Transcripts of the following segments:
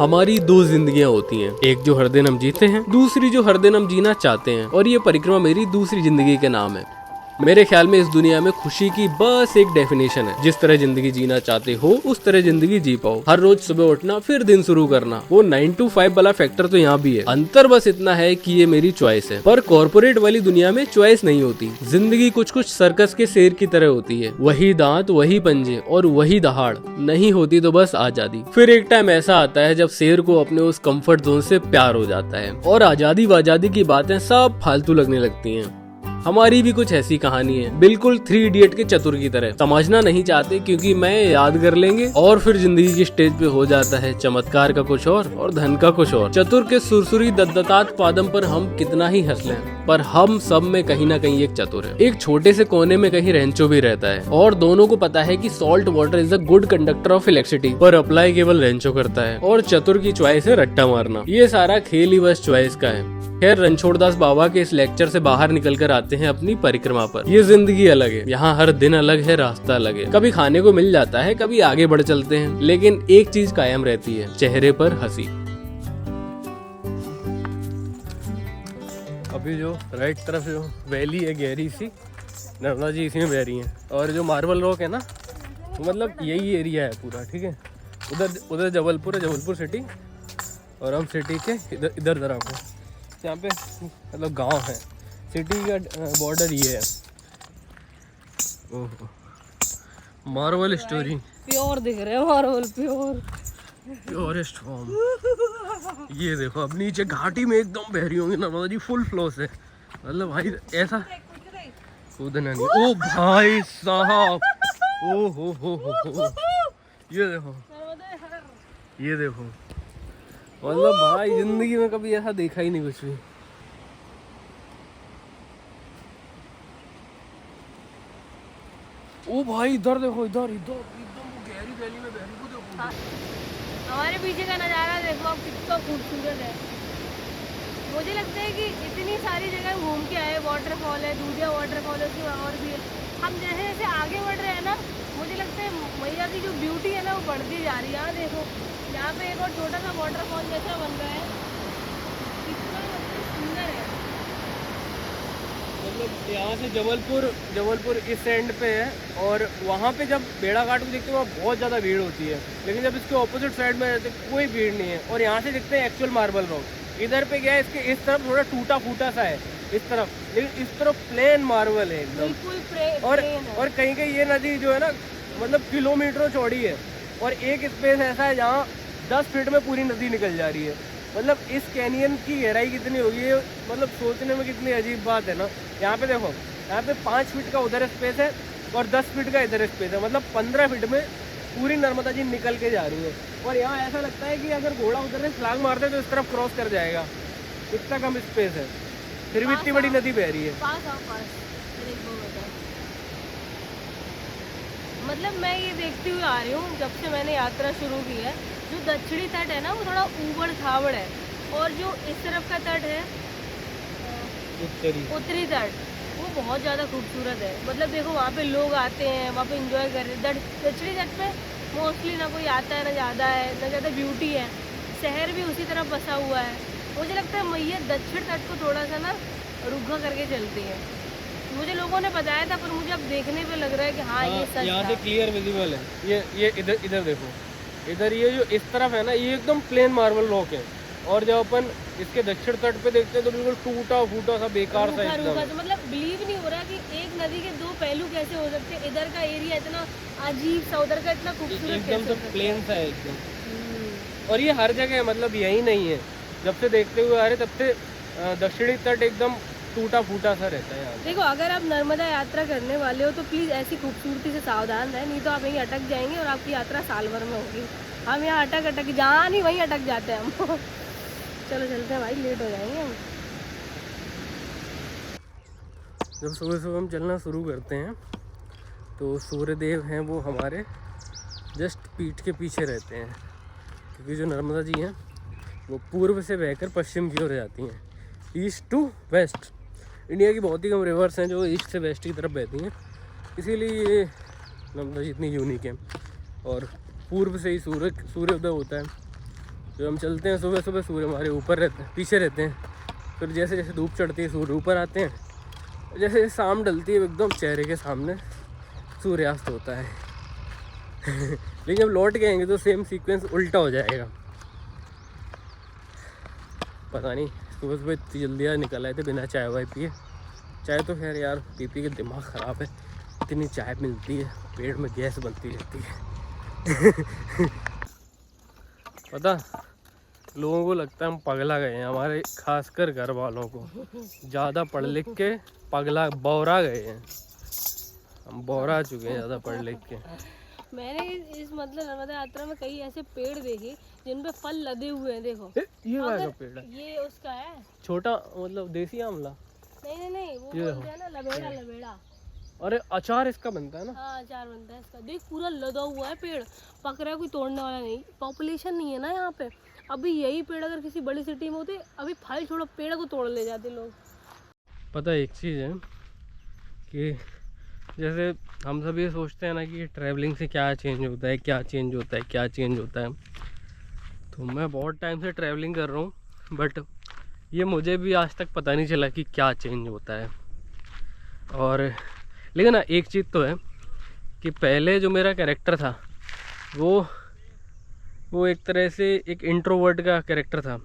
हमारी दो जिंदगियां होती हैं, एक जो हर दिन हम जीते हैं, दूसरी जो हर दिन हम जीना चाहते हैं। और ये परिक्रमा मेरी दूसरी जिंदगी के नाम है। मेरे ख्याल में इस दुनिया में खुशी की बस एक डेफिनेशन है, जिस तरह जिंदगी जीना चाहते हो उस तरह जिंदगी जी पाओ। हर रोज सुबह उठना फिर दिन शुरू करना, वो 9 to 5 वाला फैक्टर तो यहाँ भी है। अंतर बस इतना है कि ये मेरी चॉइस है। पर कॉर्पोरेट वाली दुनिया में चॉइस नहीं होती। जिंदगी कुछ कुछ सर्कस के शेर की तरह होती है, वही दांत, वही पंजे और वही दहाड़। नहीं होती तो बस आजादी। फिर एक टाइम ऐसा आता है जब शेर को अपने उस कंफर्ट जोन से प्यार हो जाता है और आजादी वाजादी की बातें सब फालतू लगने लगती हैं। हमारी भी कुछ ऐसी कहानी है, बिल्कुल 3 इडियट के चतुर की तरह। समझना नहीं चाहते क्योंकि मैं याद कर लेंगे और फिर जिंदगी की स्टेज पे हो जाता है चमत्कार का कुछ और धन का कुछ और। चतुर के सुरसुरी दद्दतात पादम पर हम कितना ही हंस लें, पर हम सब में कहीं ना कहीं एक चतुर है। एक छोटे से कोने में कहीं रेंचो भी रहता है और दोनों को पता है कि salt water is a good conductor of electricity, पर अप्लाई केवल रेंचो करता है। और चतुर की चॉइस है रट्टा मारना। ये सारा खेल ही बस चॉइस का है। खैर, रणछोड़दास बाबा के इस लेक्चर से बाहर निकल कर आते हैं अपनी परिक्रमा पर। ये जिंदगी अलग है, यहाँ हर दिन अलग है, रास्ता अलग है। कभी खाने को मिल जाता है, कभी आगे बढ़ चलते हैं, लेकिन एक चीज कायम रहती है, चेहरे पर हंसी। अभी जो राइट तरफ जो वैली है गहरी सी, नर्मदा जी इसी में बह रही है। और जो मार्बल रॉक है ना, मतलब यही एरिया है पूरा, ठीक है। उधर जबलपुर है, जबलपुर सिटी, और हम सिटी के इधर तरफ है। यहाँ पे मतलब गांव है, सिटी का बॉर्डर ये है। ओहो, मार्बल स्टोरी, प्योर दिख रहे हैं, मार्बल प्योरेस्ट फॉर्म। ये देखो अब नीचे घाटी में एकदम बह रही होंगी नर्मदा जी फुल फ्लो से। मतलब भाई ऐसा कूदना नहीं। ओ भाई साहब, ओ हो, ये देखो, ये देखो। मतलब भाई जिंदगी में कभी ऐसा देखा ही नहीं कुछ भी। ओ भाई इधर देखो, इधर एकदम गहरी वैली में बहरी को देखो। हमारे पीछे का नज़ारा देखो अब कितना खूबसूरत है। मुझे लगता है कि इतनी सारी जगह घूम के आए। वाटरफॉल है, दूधिया वाटरफॉल है, उसके और भी है। हम जैसे जैसे आगे बढ़ रहे हैं ना, मुझे लगता है मैया की जो ब्यूटी है ना वो बढ़ती जा रही है। यहाँ देखो, यहाँ पे एक और छोटा सा वाटरफॉल जैसा बन रहा है, कितना सुंदर है। मतलब यहाँ से जबलपुर इस एंड पे है, और वहाँ पे जब बेड़ा घाट को देखते हैं वहाँ बहुत ज़्यादा भीड़ होती है। लेकिन जब इसके ऑपोजिट साइड में रहते कोई भीड़ नहीं है, और यहाँ से देखते हैं एक्चुअल मार्बल रॉक। इधर पे क्या है, इसके इस तरफ थोड़ा टूटा फूटा सा है इस तरफ, लेकिन इस तरफ प्लेन मार्बल है एकदम। और कहीं कहीं ये नदी जो है ना, मतलब किलोमीटरों चौड़ी है, और एक स्पेस ऐसा है जहाँ 10 फीट में पूरी नदी निकल जा रही है। मतलब इस कैनियन की गहराई कितनी होगी, ये मतलब सोचने में कितनी अजीब बात है ना। यहाँ पे देखो, यहाँ पे 5 फीट का उधर स्पेस है और 10 फीट का इधर स्पेस है। मतलब 15 फीट में पूरी नर्मदा जी निकल के जा रही है। और यहाँ ऐसा लगता है कि अगर घोड़ा उधर से छलांग मारते तो इस तरफ क्रॉस कर जाएगा, इतना कम स्पेस है, फिर भी इतनी बड़ी नदी बह रही है। मतलब मैं ये देखती हुई आ रही हूँ जब से मैंने यात्रा शुरू की है। जो दक्षिणी तट है ना वो थोड़ा ऊबड़ खाबड़ है, और जो इस तरफ का तट है उत्तरी तट, वो बहुत ज़्यादा खूबसूरत है। मतलब देखो, वहाँ पे लोग आते हैं, वहाँ पे एंजॉय कर रहे हैं। दक्षिणी तट पे मोस्टली ना कोई आता है, ना ज़्यादा है, ना ज़्यादा ब्यूटी है। शहर भी उसी तरफ बसा हुआ है। मुझे लगता है मैया दक्षिण तट को थोड़ा सा ना रुखा करके चलती है। मुझे लोगों ने बताया था, पर मुझे अब देखने पे लग रहा है कि हाँ ये सच यहाँ से क्लियर विजिबल है। ये इधर देखो, इधर ये जो इस तरफ है ना, ये एकदम प्लेन मार्बल रॉक है। और जब अपन इसके दक्षिण तट पे देखते हैं तो बिल्कुल टूटा फूटा सा बेकार सा एकदम। तो मतलब बिलीव नहीं हो रहा कि एक नदी के दो पहलू कैसे हो सकते हैं। इधर का एरिया इतना अजीब सा, उधर का इतना खूबसूरत, एकदम तो प्लेन सा है एकदम। और ये हर जगह, मतलब यही नहीं है, जब से देखते हुए आ रहे तब से दक्षिणी तट एकदम टूटा फूटा सा रहता है यहाँ। देखो, अगर आप नर्मदा यात्रा करने वाले हो तो प्लीज़ ऐसी खूबसूरती से सावधान रहें, नहीं तो आप यहीं अटक जाएंगे और आपकी यात्रा साल भर में होगी। हम यहाँ अटक जहाँ नहीं वहीं अटक जाते हैं हम। चलो चलते हैं भाई, लेट हो जाएंगे हम। जब सुबह सुबह हम चलना शुरू करते हैं तो सूर्यदेव हैं वो हमारे जस्ट पीठ के पीछे रहते हैं, क्योंकि जो नर्मदा जी हैं वो पूर्व से बहकर पश्चिम की ओर जाती हैं, ईस्ट टू वेस्ट। इंडिया की बहुत ही कम रिवर्स हैं जो ईस्ट से वेस्ट की तरफ बहती हैं, इसीलिए ये नर्मदा जी इतनी यूनिक है। और पूर्व से ही सूर्योदय होता है, तो हम चलते हैं सुबह सुबह, सूर्य हमारे ऊपर रहते हैं, पीछे रहते हैं। फिर जैसे जैसे धूप चढ़ती है सूर्य ऊपर आते हैं, जैसे शाम ढलती है एकदम चेहरे के सामने सूर्यास्त होता है। लेकिन जब लौट के आएंगे तो सेम सीक्वेंस उल्टा हो जाएगा। पता नहीं सुबह सुबह इतनी जल्दी यार निकल आए थे बिना चाय वाय पिए। चाय तो खैर यार पी के दिमाग ख़राब है, इतनी चाय मिलती है पेट में गैस बनती रहती है। पता लोगों को लगता है हम पगला गए हैं, हमारे खासकर घर वालों को ज़्यादा पढ़ लिख के पगला बौरा गए हैं, हम बौरा चुके हैं ज़्यादा पढ़ लिख के। मैंने इस मतलब नर्मदा यात्रा में कई ऐसे पेड़ देखे जिन पे फल लदे हुए हैं। देखो ये वाला पेड़ है, ये उसका है छोटा मतलब देसी आंवला। नहीं वो बोलते हैं ना लबेड़ा। अरे अचार इसका बनता है ना? हाँ अचार बनता है इसका। देख पूरा लदा हुआ है पेड़, पक रहा है, कोई तोड़ने वाला नहीं। पॉपुलेशन नहीं है ना यहाँ पे। अभी यही पेड़ अगर किसी बड़ी सिटी में होते, अभी फल छोड़ो पेड़ को तोड़ ले जाते लोग। पता एक चीज़ है कि जैसे हम सब ये सोचते हैं ना कि ट्रैवलिंग से क्या चेंज होता है, क्या चेंज होता है, क्या चेंज होता है। तो मैं बहुत टाइम से ट्रैवलिंग कर रहा हूँ, बट ये मुझे भी आज तक पता नहीं चला कि क्या चेंज होता है। और लेकिन ना एक चीज़ तो है कि पहले जो मेरा कैरेक्टर था वो एक तरह से एक इंट्रोवर्ट का कैरेक्टर था।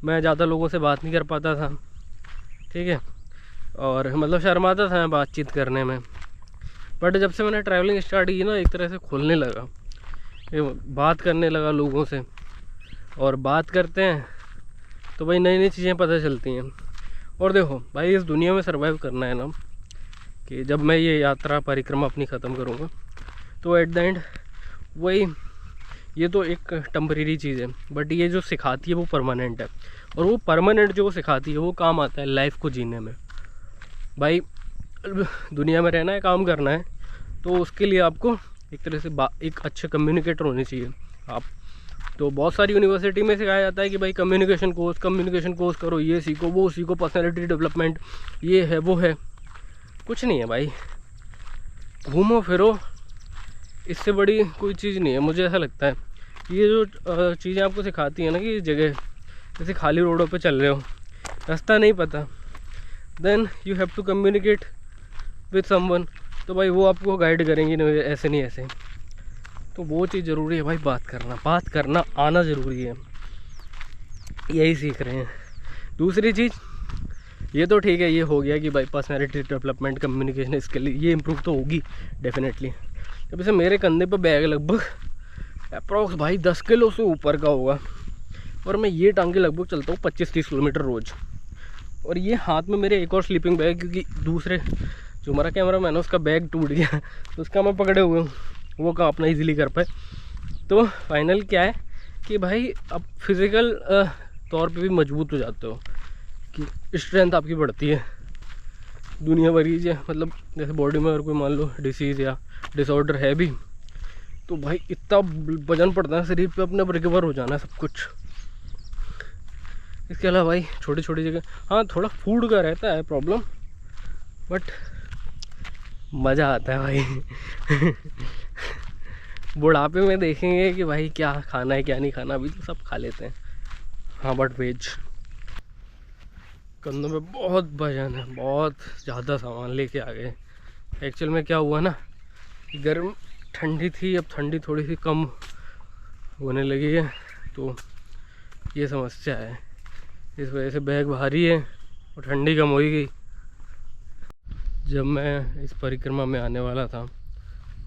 मैं ज़्यादा लोगों से बात नहीं कर पाता था, ठीक है, और मतलब शर्माता था मैं बातचीत करने में। बट जब से मैंने ट्रैवलिंग स्टार्ट की ना, एक तरह से खुलने लगा, बात करने लगा लोगों से। और बात करते हैं तो भाई नई नई चीज़ें पता चलती हैं। और देखो भाई इस दुनिया में सर्वाइव करना है ना, कि जब मैं ये यात्रा परिक्रमा अपनी ख़त्म करूँगा तो एट द एंड वही, ये तो एक टेम्परेरी चीज़ है, बट ये जो सिखाती है वो परमानेंट है। और वो परमानेंट जो सिखाती है वो काम आता है लाइफ को जीने में। भाई दुनिया में रहना है, काम करना है, तो उसके लिए आपको एक तरह से एक अच्छे कम्युनिकेटर होने चाहिए आप। तो बहुत सारी यूनिवर्सिटी में सिखाया जाता है कि भाई कम्युनिकेशन कोर्स करो, ये सीखो वो सीखो, पर्सनैलिटी डेवलपमेंट ये है वो है। कुछ नहीं है भाई, घूमो फिरो, इससे बड़ी कोई चीज़ नहीं है। मुझे ऐसा लगता है ये जो चीज़ें आपको सिखाती है ना कि जगह जैसे खाली रोडों पे चल रहे हो, रास्ता नहीं पता, then you have to communicate with someone, तो भाई वो आपको गाइड करेंगे नहीं, ऐसे नहीं ऐसे। तो वो चीज़ ज़रूरी है भाई, बात करना आना ज़रूरी है, यही सीख रहे हैं। दूसरी चीज़ ये तो ठीक है, ये हो गया कि भाई पर्सनैलिटी डेवलपमेंट, कम्युनिकेशन स्किल ये इम्प्रूव तो होगी डेफिनेटली। जब से मेरे कंधे पर बैग लगभग अप्रॉक्स भाई 10 किलो से ऊपर का होगा, और मैं ये टांगे लगभग चलता हूँ 25-30 किलोमीटर रोज़। और ये हाथ में मेरे एक और स्लीपिंग बैग, क्योंकि दूसरे जो हमारा कैमरा मैन है उसका बैग टूट गया, तो उसका मैं पकड़े हुए हूँ, वो काम अपना ईजिली कर पाए। तो फाइनल क्या है कि भाई अब फिज़िकल तौर पे भी मजबूत हो जाते हो, कि स्ट्रेंथ आपकी बढ़ती है। दुनिया भर की मतलब जैसे बॉडी में अगर कोई मान लो डिसीज़ या डिसऑर्डर है भी, तो भाई इतना वजन पड़ता है शरीर पे, अपने रिकवर हो जाना है सब कुछ। इसके अलावा भाई छोटी छोटी जगह, हाँ थोड़ा फूड का रहता है प्रॉब्लम, बट मज़ा आता है भाई। बुढ़ापे में देखेंगे कि भाई क्या खाना है क्या नहीं खाना, अभी तो सब खा लेते हैं, हाँ बट वेज। कंधों में बहुत वजन है, बहुत ज़्यादा सामान लेके आ गए। एक्चुअल में क्या हुआ ना, गर्म ठंडी थी, अब ठंडी थोड़ी सी कम होने लगी है, तो ये समस्या है, इस वजह से बैग भारी है और ठंडी कम हो ही गई। जब मैं इस परिक्रमा में आने वाला था,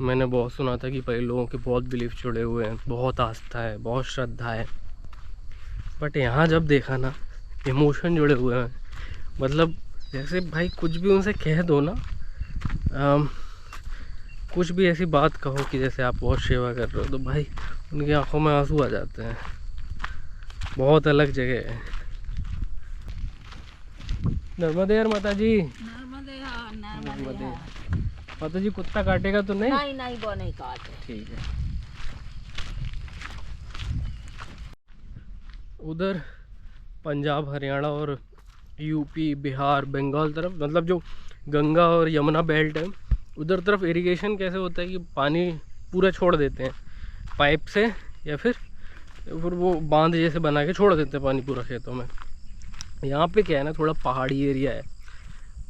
मैंने बहुत सुना था कि भाई लोगों के बहुत बिलीफ जुड़े हुए हैं, बहुत आस्था है, बहुत श्रद्धा है, बट यहाँ जब देखा ना इमोशन जुड़े हुए हैं। मतलब जैसे भाई कुछ भी उनसे कह दो ना, कुछ भी ऐसी बात कहो कि जैसे आप बहुत सेवा कर रहे हो, तो भाई उनकी आंखों में आंसू आ जाते हैं। बहुत अलग जगह है। नर्मदे यार माता जी, नर्मदे माता जी। कुत्ता काटेगा तो नहीं? नहीं वो नहीं काटे। ठीक है। उधर पंजाब, हरियाणा और यूपी, बिहार, बंगाल तरफ, मतलब जो गंगा और यमुना बेल्ट है, उधर तरफ इरिगेशन कैसे होता है कि पानी पूरा छोड़ देते हैं पाइप से, या फिर फिर वो बांध जैसे बना के छोड़ देते हैं पानी पूरा खेतों में। यहाँ पे क्या है ना, थोड़ा पहाड़ी एरिया है,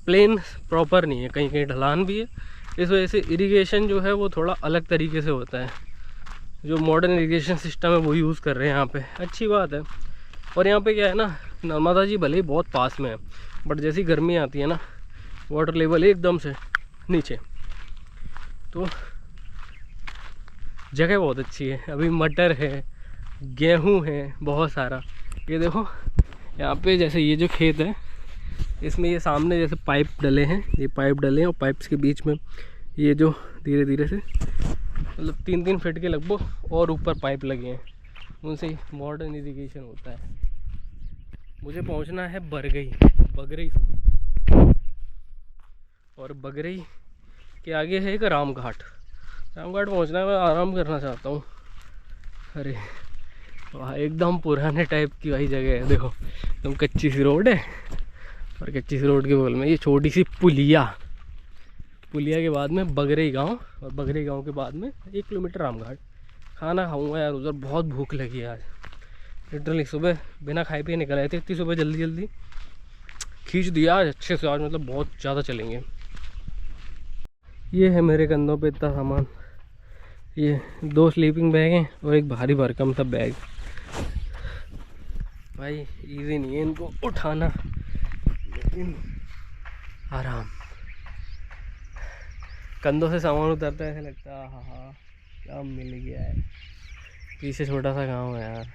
प्लेन प्रॉपर नहीं है, कहीं कहीं ढलान भी है। इस वजह से इरिगेशन जो है वो थोड़ा अलग तरीके से होता है। जो मॉडर्न इरिगेशन सिस्टम है वो यूज़ कर रहे हैं यहाँ पे, अच्छी बात है। और यहाँ पे क्या है ना, नर्मदा जी भले ही बहुत पास में है, बट जैसी गर्मी आती है ना, वाटर लेवल एकदम से नीचे। तो जगह बहुत अच्छी है। अभी मटर है, गेहूँ है बहुत सारा। ये देखो यहाँ पे जैसे ये जो खेत है, इसमें ये सामने जैसे पाइप डले हैं, ये पाइप डले हैं और पाइप्स के बीच में ये जो धीरे धीरे से मतलब 3-3 फीट के लगभग और ऊपर पाइप लगे हैं, उनसे मॉडर्न इरिगेशन होता है। मुझे पहुंचना है बगरई, और बगरई के आगे है एक रामघाट पहुंचना है। मैं आराम करना चाहता हूँ। अरे वाह, एकदम पुराने टाइप की वही जगह है। देखो एकदम कच्ची सी रोड है, और कच्ची सी रोड के बगल में ये छोटी सी पुलिया के बाद में बगरई गांव, और बगरई गांव के बाद में 1 किलोमीटर रामघाट। खाना खाऊंगा यार, उधर बहुत भूख लगी है आज। लिटरली सुबह बिना खाए पिए निकल आए थे, इतनी सुबह जल्दी खींच दिया आज अच्छे से। आज मतलब बहुत ज़्यादा चलेंगे। ये है मेरे कंधों पे इतना सामान, ये 2 स्लीपिंग बैग हैं और एक भारी भरकम सा बैग। भाई इजी नहीं है इनको उठाना, लेकिन आराम। कंधों से सामान उतरता है, ऐसा लगता है हाँ क्या मिल गया है। पीछे छोटा सा गांव है यार।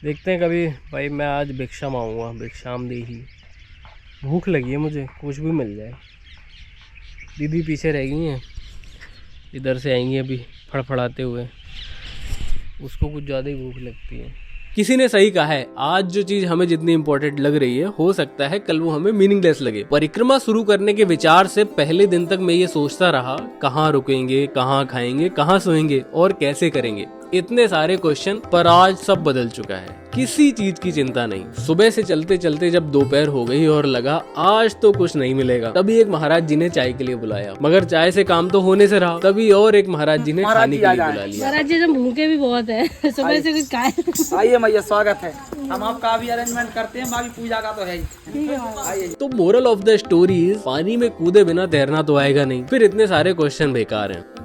देखते हैं कभी भाई, मैं आज भिक्षा मांगूंगा, भिक्षाम दी ही। भूख लगी है मुझे, कुछ भी मिल जाए। दीदी पीछे रह गई हैं, इधर से आएंगी अभी फड़फड़ाते हुए, उसको कुछ ज़्यादा ही भूख लगती है। किसी ने सही कहा है, आज जो चीज हमें जितनी इंपॉर्टेंट लग रही है, हो सकता है कल वो हमें मीनिंगलेस लगे। परिक्रमा शुरू करने के विचार से पहले दिन तक मैं ये सोचता रहा, कहाँ रुकेंगे, कहाँ खाएंगे, कहाँ सोएंगे और कैसे करेंगे। इतने सारे क्वेश्चन, पर आज सब बदल चुका है। किसी चीज की चिंता नहीं। सुबह से चलते चलते जब दोपहर हो गई और लगा आज तो कुछ नहीं मिलेगा, तभी एक महाराज जी ने चाय के लिए बुलाया। मगर चाय से काम तो होने से रहा, तभी और एक महाराज जी ने खाने के लिए बुला लिया। महाराज जी भूखे भी बहुत है, सुबह से कुछ खाए। आइए मैया, स्वागत है। हम आपका भी अरेंजमेंट करते हैं, बाकी पूजा का तो है ही। तो मोरल ऑफ द स्टोरी, पानी में कूदे बिना तैरना तो आएगा नहीं, फिर इतने सारे क्वेश्चन बेकार हैं।